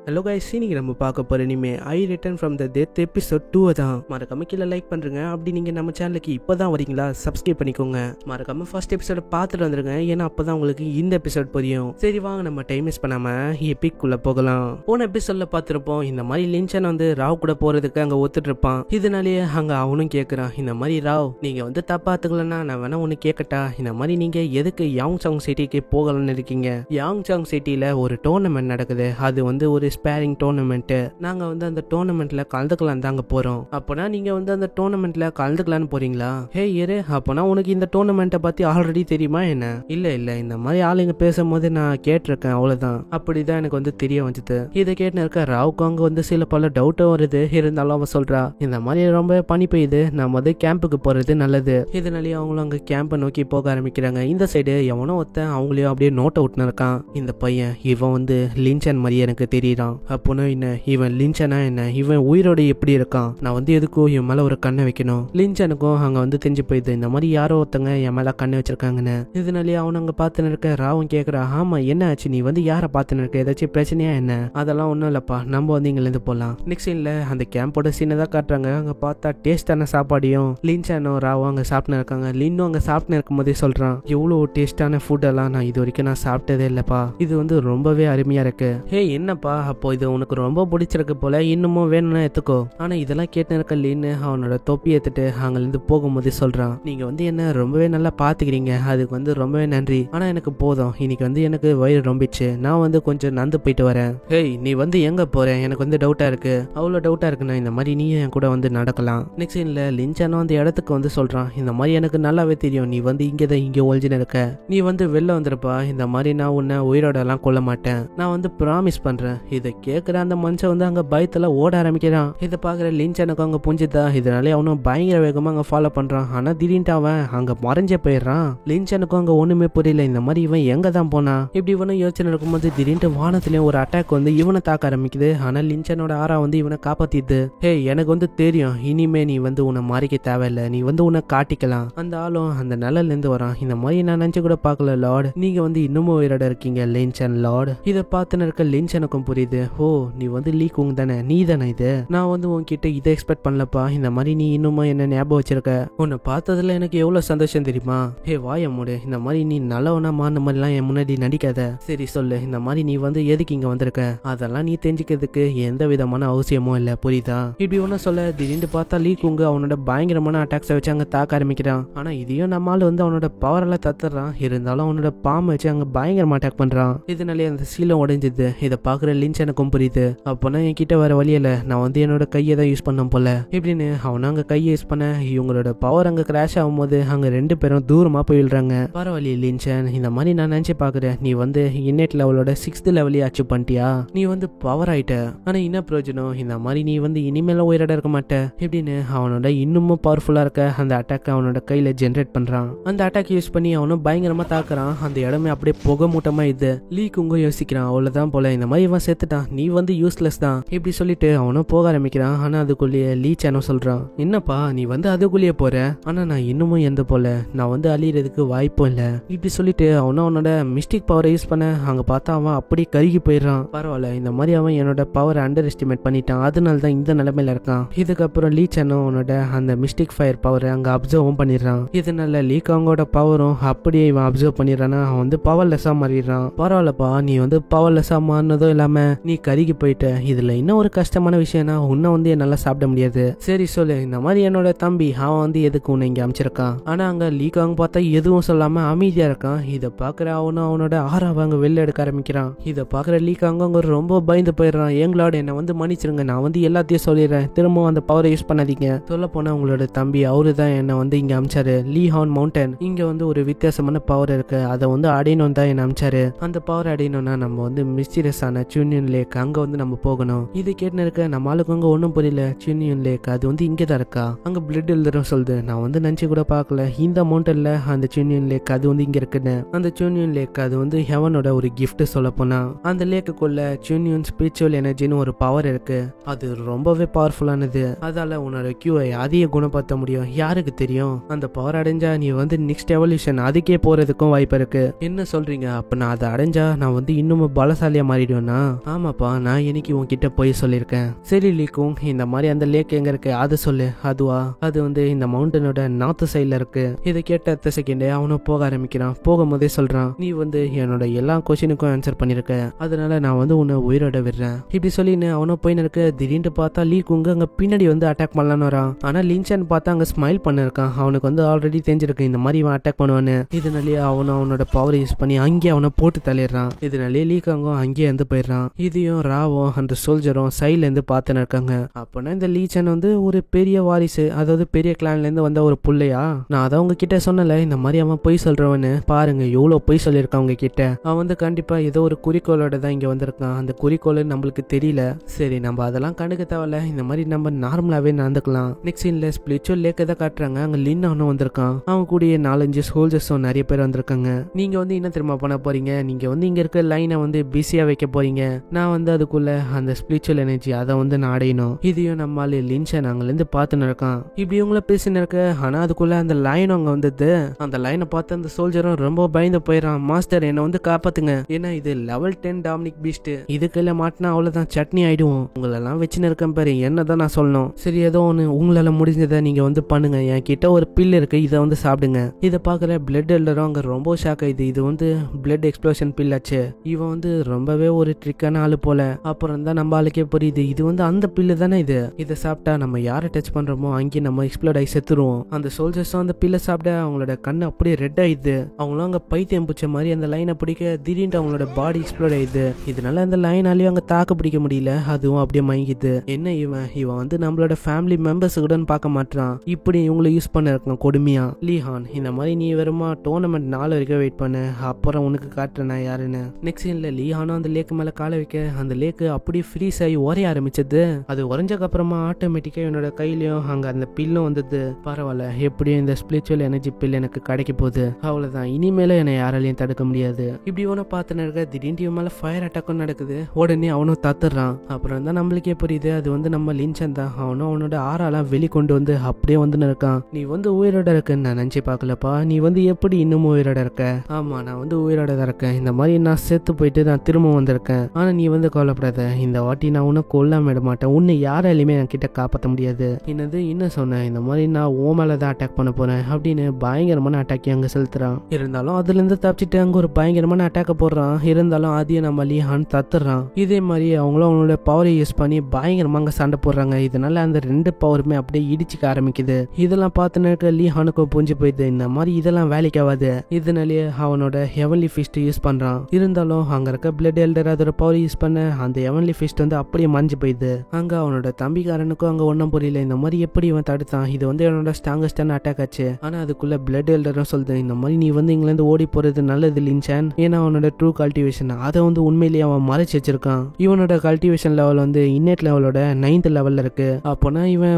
Hello guys, இன்னைக்கு நம்ம பார்க்க போற இனிமே I return from the death episode 2 தான். மறக்காம கீழே லைக் பண்றீங்க. அப்படி நீங்க நம்ம சேனலுக்கு இப்பதான் வரீங்களா, சப்ஸ்கிரைப் பண்ணிக்கோங்க. மறக்காம ஃபர்ஸ்ட் எபிசோட பார்த்துட்டு வந்துருங்க, ஏன்னா அப்பதான் உங்களுக்கு இந்த எபிசோட் புரியும். சரி வாங்க, நம்ம டைம் வேஸ்ட் பண்ணாம எபிக் குள்ள போகலாம். போன எபிசோட்ல பார்த்திருப்போம், இந்த மாதிரி லின்சன் வந்து ராவ் கூட போறதுக்கு அங்க ஒத்துட்டு இருப்பான். இதனாலேயே அங்க அவனும் கேட்கறான், இந்த மாதிரி ராவ் நீங்க வந்து தப்பா எடுத்துக்கலன்னா நான் வேணா ஒன்னு கேட்கட்டா, இந்த மாதிரி நீங்க எதுக்கு யாங் சாங் சிட்டிக்கு போகலாம்னு இருக்கீங்க? யாங் சாங் சிட்டில ஒரு டோர்னமெண்ட் நடக்குது, அது வந்து ஒரு ஸ்பேரிங் டோர்னமெண்ட். நாங்க வந்து அந்த டோர்னமெண்ட்ல கலந்துக்கலாம் தாங்க போறோம். அப்பனா நீங்க வந்து அந்த டோர்னமெண்ட்ல கலந்துக்கலான்னு போறீங்களா? ஹே இரு, அப்பனா உனக்கு இந்த டோர்னமெண்ட்டை பத்தி ஆல்ரெடி தெரியுமா என்ன? இல்ல இந்த மாதிரி ஆளுங்க பேசும்போது நான் கேட்டிருக்கேன், அவ்வளவுதான். அப்படிதான் எனக்கு வந்து தெரிய வந்தது. இதை கேட்டு இருக்க ராவுக்கு அங்க வந்து சில பல டவுட்டும் வருது. இருந்தாலும் அவன் சொல்றா, இந்த மாதிரி ரொம்ப பனி பெய்யுது, நம்ம வந்து கேம்புக்கு போறது நல்லது. இதனாலேயே அவங்களும் அங்க கேம்பை நோக்கி போக ஆரம்பிக்கிறாங்க. இந்த சைடு எவனோ ஒருத்தன் அவங்களையும் அப்படியே நோட் அவுட்னு இருக்கான். இந்த பையன் இவன் வந்து லின்சன் மாதிரி எனக்கு தெரியறான். அப்போனா என்ன, இவன் லின்சனா என்ன, இவன் உயிரோட எப்படி இருக்கான்? நான் வந்து எதுக்கும் இவன் மேல ஒரு கண்ணை வைக்கணும். லின்சனுக்கும் அங்க வந்து தெரிஞ்சு போயிடுது, இந்த மாதிரி யாரோ ஒருத்தங்க என் மேல கண்ணை வச்சிருக்காங்கன்னு. இதனாலேயே அவன் அங்க பாத்துன்னு இருக்க. ராவும் கேக்குறா, ஆமா என்ன ஆச்சு, நீ வந்து யாரை பாத்துன்னு இருக்க, ஏதாச்சும் பிரச்சனையா என்ன? அதெல்லாம் ஒண்ணும் இல்லப்பா, நம்ம வந்து இங்க இருந்து போலாம். நெக்ஸ்ட் சீன்ல அந்த கேம்போட சீனை தான் காட்டுறாங்க. அங்க பார்த்தா டேஸ்டான சாப்பாடையும் லின்சனும் ராவும் அங்க சாப்பிட்டு இருக்காங்க. லின்னும் அங்க சாப்பிட்டு இருக்கும் போதே சொல்றான், எவ்வளவு டேஸ்டான ஃபுட் எல்லாம் நான் இது வரைக்கும் நான் சாப்பிட்டதே இல்லப்பா, இது வந்து ரொம்பவே அருமையா இருக்கு. ஹே என்னப்பா, அப்போ இது உனக்கு ரொம்ப பிடிச்சிருக்கு போல, இன்னமும் வேணும்னா எடுத்துக்கோ. ஆனா இதெல்லாம் கேட்டு இருக்க லின்னு அவனோட தொப்பி எடுத்துட்டு அங்கிருந்து போகும்போது சொல்றான், நீங்க வந்து என்ன ரொம்பவே நல்லா பாத்துக்கிறீங்க, அதுக்கு வந்து ரொம்பவே நன்றி. ஆனா எனக்கு போதும், இன்னைக்கு வந்து எனக்கு வயிறு ரொம்பிச்சு, நான் வந்து கொஞ்சம் நந்து போயிட்டு வரேன். ஹேய் நீ வந்து எங்க போற, எனக்கு வந்து டவுட்டா இருக்கு. அவ்வளவு டவுட்டா இருக்குன்னா இந்த மாதிரி நீயும் என் கூட வந்து நடக்கலாம். நெக்ஸ்ட் சீன்ல லின்சானும் அந்த இடத்துக்கு வந்து சொல்றான், இந்த மாதிரி எனக்கு நல்லாவே தெரியும், நீ வந்து இங்கதான் இங்க ஒழிஞ்சுன்னு இருக்க, நீ வந்து வெளில வந்துருப்பா, இந்த மாதிரி நான் உன்னை உயிரோட எல்லாம் கொல்ல மாட்டேன், நான் வந்து ப்ராமிஸ் பண்றேன். இதை கேட்கிற அந்த மனுஷன் வந்து அங்க பயத்துல ஓட ஆரம்பிக்கிறான். இதை பாக்குற லின்சனுக்கு அங்க புரிஞ்சுதா. இதனாலே அவனும் பயங்கர வேகமா அங்க ஃபாலோ பண்றான். ஆனா திடீர்னு அவன் அங்க மறைஞ்சே போயிடுறான். லின்சனுக்கும் அங்க ஒண்ணுமே புரியல, இந்த மாதிரி இவன் எங்க தான் போனா. இப்படி இவனும் யோசனை இருக்கும்போது திடீர்னு வானத்திலயும் ஒரு அட்டாக் வந்து இவனை தாக்க ஆரம்பிக்குது. ஆனா லின்சனோட ஆரா வந்து இவனை காப்பாத்திது. ஹே எனக்கு வந்து தெரியும், இனிமே நீ வந்து உன்னை மாறிக்க தேவையில்லை, நீ வந்து உன்னை காட்டிக்கலாம். அந்த ஆளும் அந்த நிழல்ல இருந்து வரான். இந்த மாதிரி நான் நினைச்சு கூட பாக்கல லார்ட், நீங்க வந்து இன்னமும் உயிரோட இருக்கீங்க லின்சன் லார்ட். இதை பார்த்துன்னு இருக்க லின்சனுக்கும் புரியுது, ஓ நீ வந்து லீ குங் தானே, நீ தானே இது, நான் வந்து உன்கிட்ட இதை எக்ஸ்பெக்ட் பண்ணலப்பா, இந்த மாதிரி நீ இன்னும் என்ன ஞாபகம் வச்சிருக்க, உன்னை பார்த்ததுல எனக்கு எவ்வளவு சந்தோஷம் தெரியுமா. ஹே வாய மூடு, இந்த மாதிரி நீ நல்லவனா மாறின மாதிரிலாம் என் முன்னாடி நடிக்காத. சரி சொல்லு, இந்த மாதிரி நீ வந்து எதுக்கு இங்க வந்திருக்க, அதெல்லாம் நீ தெரிஞ்சுக்கிறதுக்கு எந்த விதமான அவசியமும் இல்ல, புரியுதா? இப்படி ஒன்னும் சொல்ல திடீர்னு பார்த்தா லீ குங் அவனோட பயங்கரமான அட்டாக்ஸை வச்சு அங்க தாக்க ஆரம்பிக்கிறான். ஆனா இதையும் நம்மால் வந்து அவனோட பவர் எல்லாம் தத்துறான். இருந்தாலும் அவனோட பாம்பை வச்சு அங்க பயங்கரமா அட்டாக் பண்றான். இதனாலே அந்த சீலம் உடைஞ்சது. இதை பாக்குற லின்சனுக்கும் புரியுது, அப்போனா என் கிட்ட வர வழியில நான் வந்து என்னோட கையை தான் யூஸ் பண்ண போல இப்படின்னு அவனை அங்க கையை யூஸ் பண்ண இவங்களோட பவர் அங்க கிராஷ் ஆகும்போது அங்க ரெண்டு பேரும் தூரமா போயிடுறாங்க. பரவாயில்ல லின்சன், இந்த மாதிரி நான் நினைச்சு பாக்குறேன், நீ வந்து இன்னெட் லெவலோட 6th லெவலையே அச்சீவ் பண்ணிட்டியா, நீ வந்து பவர் ஆயிட்ட. ஆனா என்ன பிரயோஜனம், இந்த மாதிரி நீ வந்து இனிமேல உயிரோட இருக்க மாட்ட இப்படின்னு அவனோட இன்னமும் பவர்ஃபுல்லா இருக்க அந்த அட்டாக் அவனோட கையில ஜென்ரேட் பண்றான். அந்த அட்டாக் யூஸ் பண்ணி அவனும் பயங்கரமா தாக்குறான். அந்த இடமே அப்படியே புகை மூட்டமா இது. லீ குங்க யோசிக்கிறான், அவ்வளவுதான் போல, இந்த மாதிரி இவன் செத்துட்டான், நீ வந்து யூஸ்லெஸ் தான் இப்படி சொல்லிட்டு அவனும் போக ஆரம்பிக்கிறான். ஆனா அதுக்குள்ளேயே லீ சேனோ சொல்றான், என்னப்பா நீ வந்து அதுக்குள்ளேயே போற, ஆனா நான் இன்னமும் எந்த போல, நான் வந்து அழியறதுக்கு வாய்ப்பும் இல்ல இப்படி சொல்லிட்டு அவனும் அவனோட மிஸ்டிக் பவரை யூஸ் பண்ண அங்க பார்த்தா அவன் அப்படி கருகி போயிடுறான். பரவாயில்ல, இந்த மாதிரி அவன் என்னோட பவர் அண்டர் எஸ்டிமேட் பண்ணிட்டான், அதனால தான் இந்த நிலைமையில இருக்கான். இதுக்கப்புறம் லீ சேனோ அவனோட அந்த மிஸ்டிக் ஃபயர் பவரை அங்க அப்சர்வும் பண்ணிடுறான். இதனால லீ காங்கோட பவரும் அப்படியே இவன் அப்சர்வ் பண்ணிடுறான்னா அவன் வந்து பவர்லெஸ்ஸா மாறிடுறான். பரவாயில்லப்பா, நீ வந்து பவர்லெஸ்ஸா மாறினதும் இல்லாம நீ கருகி போயிட்ட. இதுல இன்னும் ஒரு கஷ்டமான விஷயம்னா உன்னை வந்து என்னால சாப்பிட முடியாது. சரி சொல்லு, இந்த மாதிரி என்னோட தம்பி அவன் வந்து எதுக்கு உன்னை இங்க அமைச்சிருக்கான்? ஆனா அங்க லீகாங் பார்த்தா எதுவும் சொல்லாம அமைதியா இருக்கான். இதை பாக்குற அவனும் அவனோட ஆறாவை அங்க வெளில எடுக்க ஆரம்பிக்கிறான். இதை பாக்குற லீகாங் அங்க ரொம்ப பயந்து போயிடுறான். எங்களோட என்ன வந்து மன்னிச்சிருங்க, நான் வந்து எல்லாத்தையும் சொல்லிடுறேன், திரும்பவும் அந்த பவரை யூஸ் பண்ணாதீங்க. சொல்ல போனா உங்களோட தம்பி அவரு தான் என்ன வந்து இங்க அமைச்சாரு. லீ ஹான் மவுண்டன் இங்க வந்து ஒரு வித்தியாசமான பவர் இருக்கு, அதை வந்து அடையணும் தான் என்ன அமைச்சாரு. அந்த பவர் அடையணும்னா நம்ம வந்து மிஸ்டீரியஸான சூனியன் லேக் அங்க வந்து நம்ம போகணும். இது கேட்டு இருக்க நம்ம ஆளுக்கு அங்க ஒன்னும் புரியல. சூனியன் லேக் அது வந்து இங்கதான் இருக்கா, அங்க பிளட் எழுதுறோம் சொல்லுது. நான் வந்து நினைச்சு கூட பாக்கல இந்த மவுண்டன்ல அந்த சூனியன் லேக் அது வந்து இங்க இருக்குன்னு. அந்த சூனியன் லேக் அது வந்து ஹெவனோட ஒரு கிஃப்ட் சொல்ல போனா. அந்த லேக்குள்ள சூனியன் ஸ்பிரிச்சுவல் எனர்ஜின்னு ஒரு பவர் இருக்கு, அது ரொம்பவே பவர்ஃபுல்லானது. அதால உன்னோட கியூவை அதிக குணப்படுத்த முடியும். யாருக்கு தெரியும், அந்த பவர் அடைஞ்சா நீ வந்து நெக்ஸ்ட் எவல்யூஷன் அதுக்கே போறதுக்கும் வாய்ப்பு இருக்கு. என்ன சொல்றீங்க, அப்ப நான் அதை அடைஞ்சா நான் வந்து இன்னும் பலசாலியா மாறிடுவேனா? ஆமாப்பா நான் இன்னைக்கு உன்கிட்ட போய் சொல்லியிருக்கேன். சரி லீக்கும் இந்த மாதிரி அந்த லேக் எங்க இருக்கு அது சொல்லு. அதுவா அது வந்து இந்த மவுண்டனோட நார்த் சைட்ல இருக்கு. இதை கேட்ட அடுத்த செகண்டே அவனும் போக ஆரம்பிக்கிறான். போகும்போதே சொல்றான் நீ வந்து என்னோட எல்லா கொஸ்டினுக்கும் ஆன்சர் பண்ணிருக்க, அதனால நான் வந்து உன்னை உயிரோட விடுறேன். இப்படி சொல்லின்னு அவனும் போயின்னு இருக்க. திடீர்னு பார்த்தா லீக்குங்க அங்க பின்னாடி வந்து அட்டாக் பண்ணலான்னு வரான். ஆனா லின்சான் பார்த்தா அங்க ஸ்மைல் பண்ணிருக்கான். அவனுக்கு வந்து ஆல்ரெடி தெரிஞ்சிருக்கு இந்த மாதிரி இவன் அட்டாக் பண்ணுவான்னு. இதனாலேயே அவனோட பவர் யூஸ் பண்ணி அங்கேயே அவனை போட்டு தள்ளிடுறான். இதனாலேயே லீக்காங்கும் அங்கேயே வந்து போயிடுறான். இதையும் ராவும் அந்த சோல்ஜரும் சைட்ல இருந்து பார்த்துன்னு இருக்காங்க. அப்பனா இந்த லீச்சன் வந்து ஒரு பெரிய வாரிசு, அதாவது பெரிய கிளான்ல இருந்து வந்த ஒரு புள்ளையா? நான் அதை அவங்க கிட்ட சொன்னல இந்த மாதிரி அவன் பொய் சொல்றவன்னு. பாருங்க எவ்வளவு பொய் சொல்லியிருக்கான் அவங்க கிட்ட. அவன் வந்து கண்டிப்பா ஏதோ ஒரு குறிக்கோளோட தான் இங்க வந்திருக்கான். அந்த குறிக்கோள் நம்மளுக்கு தெரியல. சரி நம்ம அதெல்லாம் கண்டுக்க தேவையில்ல, இந்த மாதிரி நம்ம நார்மலாவே நடந்துக்கலாம். நெக்ஸ்ட் சீன்ல ஸ்பிரிச்சுவல் லேக்க தான் காட்டுறாங்க. அங்க லின் அவனும் வந்திருக்கான். அவன் கூடிய 4-5 சோல்ஜர்ஸும் நிறைய பேர் வந்திருக்காங்க. நீங்க வந்து என்ன தெரியுமா பண்ண போறீங்க? நீங்க வந்து இங்க இருக்க லைனை வந்து பிஸியா வைக்க போறீங்க. நான் வந்து அதுக்குள்ள அந்த ஸ்பிரிச்சுவல் எனர்ஜி அதை வந்து நான் அடையணும். இதையும் நம்மளால லின்சன் அங்கல இருந்து பார்த்துன்னு இருக்கான். இப்படி இவங்கள பேசின்னு இருக்க. ஆனா அதுக்குள்ள அந்த லைன் அங்க வந்தது. அந்த லைனை பார்த்து அந்த சோல்ஜரும் ரொம்ப பயந்து போயிடறான். மாஸ்டர் என்ன வந்து காப்பாத்துங்க, ஏன்னா இது லெவல் 10 டாமினிக் பீஸ்ட், இதுக்குள்ள மாட்டினா அவ்வளவுதான் சட்னி ஆயிடுவோம். உங்களெல்லாம் வச்சுன்னு இருக்கேன் பாரு, என்னதான் நான் சொல்லணும். சரி ஏதோ ஒண்ணு உங்களால முடிஞ்சதை நீங்க வந்து பண்ணுங்க. என் கிட்ட ஒரு பில் இருக்கு, இதை வந்து சாப்பிடுங்க. இதை பாக்குற பிளட் எல்டரும் அங்க ரொம்ப ஷாக் ஆயிடுது. இது வந்து பிளட் எக்ஸ்ப்ளோஷன் பில் ஆச்சு. இவன் வந்து ரொம்பவே ஒரு ட்ரிக்கான ஆளு போல. அப்புறம் தான் நம்ம ஆளுக்கே புரியுது இது வந்து அந்த பில்லு தானே இது. இதை சாப்பிட்டா நம்ம யாரை டச் பண்றோமோ அங்கே நம்ம எக்ஸ்ப்ளோட் ஆகி செத்துருவோம். அந்த சோல்ஜர்ஸும் அந்த பில்லை சாப்பிட அவங்களோட கண்ணு அப்படியே ரெட் ஆயிடுது. அவங்களும் அங்க பைத்தியம் பிடிச்ச மாதிரி அந்த லைனை பிடிக்க திடீர்னு அவங்களோட பாடி எக்ஸ்ப்ளோட் ஆயிடுது. இதனால அந்த லைனாலேயும் அங்க தாக்கு பிடிக்க முடியல. அதுவும் அப்படியே மயங்கிது. என்ன இவன் வந்து நம்மளோட ஃபேமிலி மெம்பர்ஸ் கூட பார்க்க மாட்டான். இப்படி இவங்களை யூஸ் பண்ண இருக்கான் கொடுமையா. லீஹான் இந்த மாதிரி நீ வெறுமா டோர்னமெண்ட் 4 வரைக்கும் வெயிட் பண்ணு, அப்புறம் உனக்கு காட்டுறேன் நான் யாருன்னு. நெக்ஸ்ட் சீன்ல லீஹானும் அந்த லேக்கு மேல கால வைக்க அந்த லேக்கு அப்படியே ஃப்ரீஸ் ஆகி உரைய ஆரம்பிச்சது. அது உறைஞ்சக்கு அப்புறமா ஆட்டோமேட்டிக்கா என்னோட கையிலயும் அங்க அந்த பில்லும் வந்தது. பரவாயில்ல, எப்படியும் இந்த ஸ்பிரிச்சுவல் எனர்ஜி பில் எனக்கு கிடைக்க போகுது. அவ்வளவுதான், இனிமேல என்னை யாராலையும் தடுக்க முடியாது. இப்படி இவனை பார்த்துன்னு இருக்க. திடீர்னு இவன் மேல ஃபயர் அட்டாக்கும் நடக்குது. உடனே அவனும் தத்துறான். அப்புறம் தான் நம்மளுக்கே புரியுது அது வந்து நம்ம லின்சன் தான். அவனும் அவனோட ஆறாலாம் வெளிக்கொண்டு வந்து அப்படியே வந்து இருக்கான். நீ வந்து உயிரோட இருக்குன்னு நான் நினைச்சு பாக்கலப்பா. நீ வந்து எப்படி இன்னமும் உயிரோட இருக்க? ஆமா நான் வந்து உயிரோட தான் இருக்கேன். இந்த மாதிரி நான் செத்து போயிட்டு நான் திரும்ப வந்திருக்கேன். ஆனா நீ வந்து கவலைப்படாத, இந்த வாட்டி நான் உன்னை கொல்லாம விட மாட்டேன். உன்னை யாராலையுமே என் கிட்ட காப்பாற்ற முடியாது. என்னது இன்னும் சொன்னேன், இந்த மாதிரி நான் ஓ மேலதான் அட்டாக் பண்ண போறேன் அப்படின்னு பயங்கரமான அட்டாக்கி அங்க செலுத்துறான். இருந்தாலும் அதுல இருந்து தப்பிச்சுட்டு அங்க ஒரு பயங்கரமான அட்டாக்க போடுறான். இருந்தாலும் அதையும் நம்ம லீஹான் தத்துறான். இதே மாதிரி அவங்களும் அவங்களோட பவரை யூஸ் பண்ணி பயங்கரமா அங்க சண்டை போடுறாங்க. இதனால அந்த 2 பவருமே அப்படியே இடிச்சுக்க ஆரம்பிக்குது. இதெல்லாம் பார்த்துன்னு இருக்க லீஹானுக்கும் புரிஞ்சு போயிடுது இந்த மாதிரி இதெல்லாம் வேலைக்கு ஆகாது. இதனாலேயே அவனோட ஹெவன்லி ஃபிஸ்ட் யூஸ் பண்றான். இருந்தாலும் அங்க இருக்க பிளட் எல்டர் அதோட பவர் யூஸ் பண்ண அந்த ஹெவன்லி ஃபிஸ்ட் வந்து அப்படியே மறைஞ்சு போயிடுது. அங்க அவனோட தம்பிக்காரனுக்கும் அங்க ஒன்னும் புரியல. இந்த மாதிரி எப்படி இவன் தடுத்தான்? இது வந்து என்னோட ஸ்ட்ராங்கஸ்டான அட்டாக் ஆச்சு. ஆனா அதுக்குள்ள பிளட் எல்டரும் சொல்லுது இந்த மாதிரி நீ வந்து இங்க இருந்து ஓடி போறது நல்லது லின்சான். ஏன்னா அவனோட ட்ரூ கல்டிவேஷன் அதை வந்து உண்மையிலேயே அவன் மறைச்சு வச்சிருக்கான். இவனோட கல்டிவேஷன் லெவல் வந்து இன்னேட் லெவலோட 9th லெவல்ல இருக்கு. அப்போனா இவன்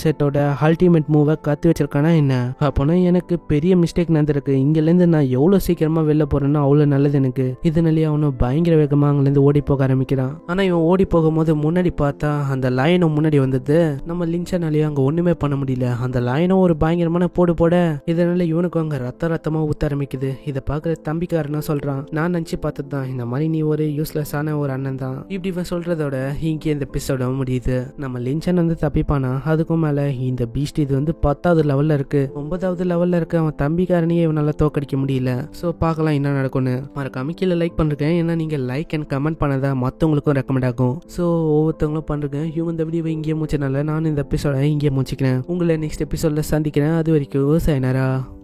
செட்டோட அல்டிமேட் மூவை கத்து வச்சிருக்கானா என்ன? அப்போனா எனக்கு பெரிய மிஸ்டேக் நடந்திருக்கு. இங்கல இருந்து நான் எவ்வளவு சீக்கிரமா வெளில போறேன்னா அவ்வளவு நல்லது எனக்கு. இதனாலேயே அவனும் பயங்கர வேகமா அங்க இருந்து ஓடி போக ஆரம்பிக்கிறான். ஆனா இவன் ஓடி போகும்போது முன்னாடி பார்த்தா அந்த லைனும் முன்னாடி வந்தது. நம்ம லின்சானாலேயே அங்க ஒண்ணுமே பண்ண முடியல. அந்த லைனும் ஒரு பயங்கரமான போடு போட இதனால இவனுக்கும் அங்க ரத்தமா ஊத்த ஆரம்பிக்குது. இதை பாக்குற தம்பிக்காரனா சொல்றான், நான் நினைச்சு பார்த்ததுதான் இந்த மாதிரி நீ ஒரு யூஸ்லெஸ்ஸான ஒரு அண்ணன் தான். இப்படி இவன் சொல்றதோட இங்கே இந்த எபிசோட முடியுது. நம்ம லின்சான் வந்து தப்பிப்பானா. அதுக்கும் மேல இந்த பீஸ்ட் இது வந்து 10th லெவல்ல இருக்கு. 9th லெவல்ல இருக்க அவன் தம்பிக்காரனையே இவனால தோக்கடிக்க முடியல. சோ பார்க்கலாம் என்ன நடக்கும்னு. மறக்காம கீழே லைக் பண்றேன். ஏன்னா நீங்க லைக் அண்ட் கமெண்ட் பண்ணதா மத்தவங்களுக்கும் ரெக்கமெண்ட் ஆகும். சோ ஒவ்வொருத்தவங்களும் பண்றேன். இவங்க இந்த வீடியோவை இங்கே முடிச்சனால நான் இந்த எபிசோட இங்கே முடிச்சுக்கிறேன். உங்களை நெக்ஸ்ட் எபிசோட்ல சந்திக்கிறேன். அது வரைக்கும் sayonara.